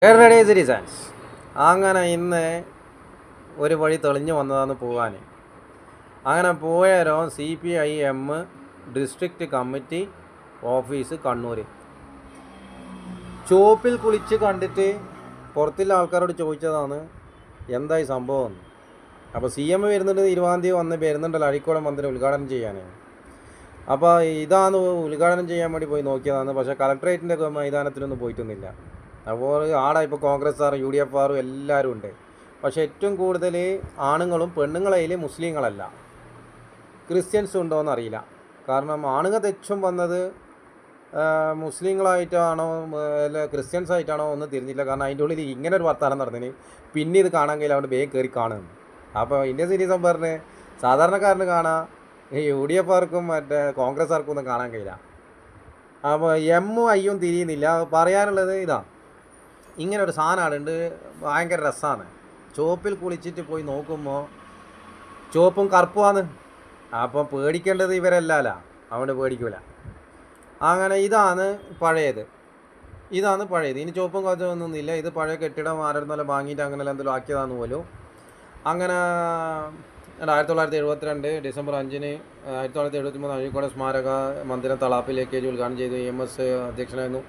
Everyday citizens അങ്ങനെ ഇന്ന് ഒരു വഴി തെളിഞ്ഞു വന്നതാണ് പോകാൻ. അങ്ങനെ പോയാരോ CPIM district committee office Kannur. ചോപ്പിൽ കുളിച്ച് കണ്ടിട്ട് പുറത്തുള്ള ആൾക്കാരോട് ചോദിച്ചതാണ് എന്തായി സംഭവം. അപ്പോൾ CM വരുന്നുണ്ട്, 20-ാം തീയതി വന്ന് വരുന്നുണ്ടല്ലോ അഴീക്കോട് മന്ദിരം ഉദ്ഘാടനം ചെയ്യാൻ. അപ്പോൾ ഇതാണ് ഉദ്ഘാടനം ചെയ്യാൻ വേണ്ടി പോയി നോക്കിയതാണ്. പക്ഷേ കളക്ട്രേറ്റിൻ്റെ മൈതാനത്തിലൊന്നും പോയിട്ടൊന്നുമില്ല. അപ്പോൾ ആടെ ഇപ്പോൾ കോൺഗ്രസ്സുകാരും UDF എല്ലാവരും ഉണ്ട്. പക്ഷേ ഏറ്റവും കൂടുതൽ ആണുങ്ങളും പെണ്ണുങ്ങളതിൽ മുസ്ലിങ്ങളല്ല, ക്രിസ്ത്യൻസും ഉണ്ടോയെന്ന് അറിയില്ല. കാരണം ആണുങ്ങൾ തെച്ചും വന്നത് മുസ്ലിങ്ങളായിട്ടാണോ അല്ല ക്രിസ്ത്യൻസ് ആയിട്ടാണോ ഒന്നും തിരിഞ്ഞില്ല. കാരണം അതിൻ്റെ ഉള്ളിൽ ഇങ്ങനെ ഒരു വർത്താനം നടന്നതിന് പിന്നെ ഇത് കാണാൻ കഴിയില്ല, അവിടെ വേഗം കയറി കാണുന്നു. അപ്പോൾ ഇന്ത്യൻ സിറ്റിസൺ പറഞ്ഞ് സാധാരണക്കാരന് കാണാം, UDF മറ്റേ കോൺഗ്രസ്സുകാർക്കും ഒന്നും കാണാൻ കഴിയില്ല. അപ്പോൾ എമ്മും അയ്യും തിരിയുന്നില്ല. പറയാനുള്ളത് ഇതാണ്, ഇങ്ങനെ ഒരു സാധനമുണ്ട്, ഭയങ്കര രസമാണ്. ചുവപ്പിൽ കുളിച്ചിട്ട് പോയി നോക്കുമ്പോൾ ചുവപ്പും കറുപ്പുമാണ്. അപ്പം പേടിക്കേണ്ടത് ഇവരല്ലല്ല, അതുകൊണ്ട് പേടിക്കില്ല. അങ്ങനെ ഇതാണ് പഴയത്. ഇനി ചുവപ്പും കറുപ്പൊന്നുമില്ല. ഇത് പഴയ കെട്ടിടം ആരെടുന്നാലും വാങ്ങിയിട്ട് അങ്ങനെ എന്തെങ്കിലും ആക്കിയതാന്ന് പോലും. അങ്ങനെ 1972 ഡിസംബർ 5-ന് 1973 അഴീക്കോട് സ്മാരക മന്ദിരം തളാപ്പിൽ AKG ഉദ്ഘാടനം ചെയ്തു. EMS അധ്യക്ഷനായിരുന്നു.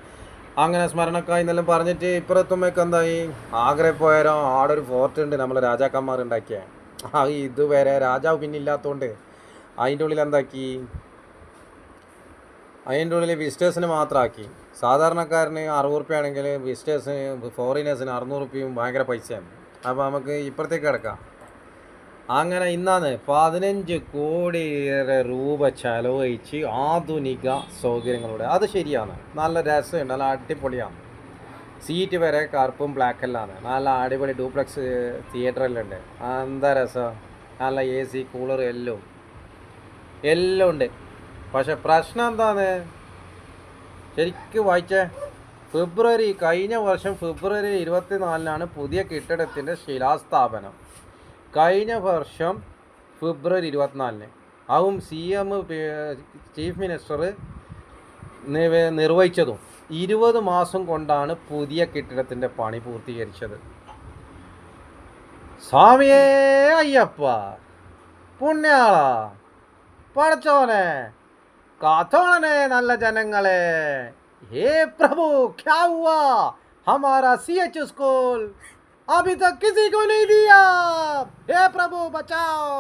അങ്ങനെ സ്മരണക്കായി എന്നെല്ലാം പറഞ്ഞിട്ട് ഇപ്പുറത്തുമ്മക്ക് എന്തായി, ആഗ്ര പോയാലോ ആടെ ഒരു ഫോർട്ട് ഉണ്ട്, നമ്മളെ രാജാക്കന്മാർ ഉണ്ടാക്കിയ. ഇതുവരെ രാജാവ് പിന്നെ ഇല്ലാത്തതുകൊണ്ട് അതിൻ്റെ ഉള്ളിൽ എന്താക്കി, അതിൻ്റെ ഉള്ളിൽ വിസിറ്റേഴ്സിന് മാത്രമാക്കി. സാധാരണക്കാരന് 60 റുപ്യ ആണെങ്കിൽ വിസിറ്റേഴ്സിന് ഫോറിനേഴ്സിന് 600 റുപ്യയും ഭയങ്കര പൈസയാണ്. അപ്പോൾ നമുക്ക് ഇപ്പുറത്തേക്ക് കിടക്കാം. അങ്ങനെ ഇന്നാണ് 15 കോടി രൂപ ചെലവഴിച്ച് ആധുനിക സൗകര്യങ്ങളോടെ. അത് ശരിയാണ്, നല്ല രസമുണ്ട്, നല്ല അടിപൊളിയാണ്. സീറ്റ് വരെ കറുപ്പും ബ്ലാക്കെല്ലാം, നല്ല അടിപൊളി ഡ്യൂപ്ലക്സ് തിയേറ്ററെല്ലാം ഉണ്ട്. എന്താ രസം, നല്ല AC കൂളർ എല്ലാം ഉണ്ട്. പക്ഷെ പ്രശ്നം എന്താണ്, ശരിക്കും വായിച്ചേ, കഴിഞ്ഞ വർഷം ഫെബ്രുവരി 24-നാണ് പുതിയ കെട്ടിടത്തിൻ്റെ ശിലാസ്ഥാപനം. കഴിഞ്ഞ വർഷം ഫെബ്രുവരി 24-ന് അതും CM ചീഫ് മിനിസ്റ്റർ നിർവഹിച്ചതും. 20 മാസം കൊണ്ടാണ് പുതിയ കെട്ടിടത്തിൻ്റെ പണി പൂർത്തീകരിച്ചത്. സ്വാമിയേ അയ്യപ്പ, പുണ്യാള, പടച്ചോനെ, കാത്തോളനെ നല്ല ജനങ്ങളെ. ഹേ പ്രഭു, ക്യാ ഹുവാ, ഹമാരാ CH स्कूल अभी तक किसी को नहीं दिया, हे प्रभु बचाओ।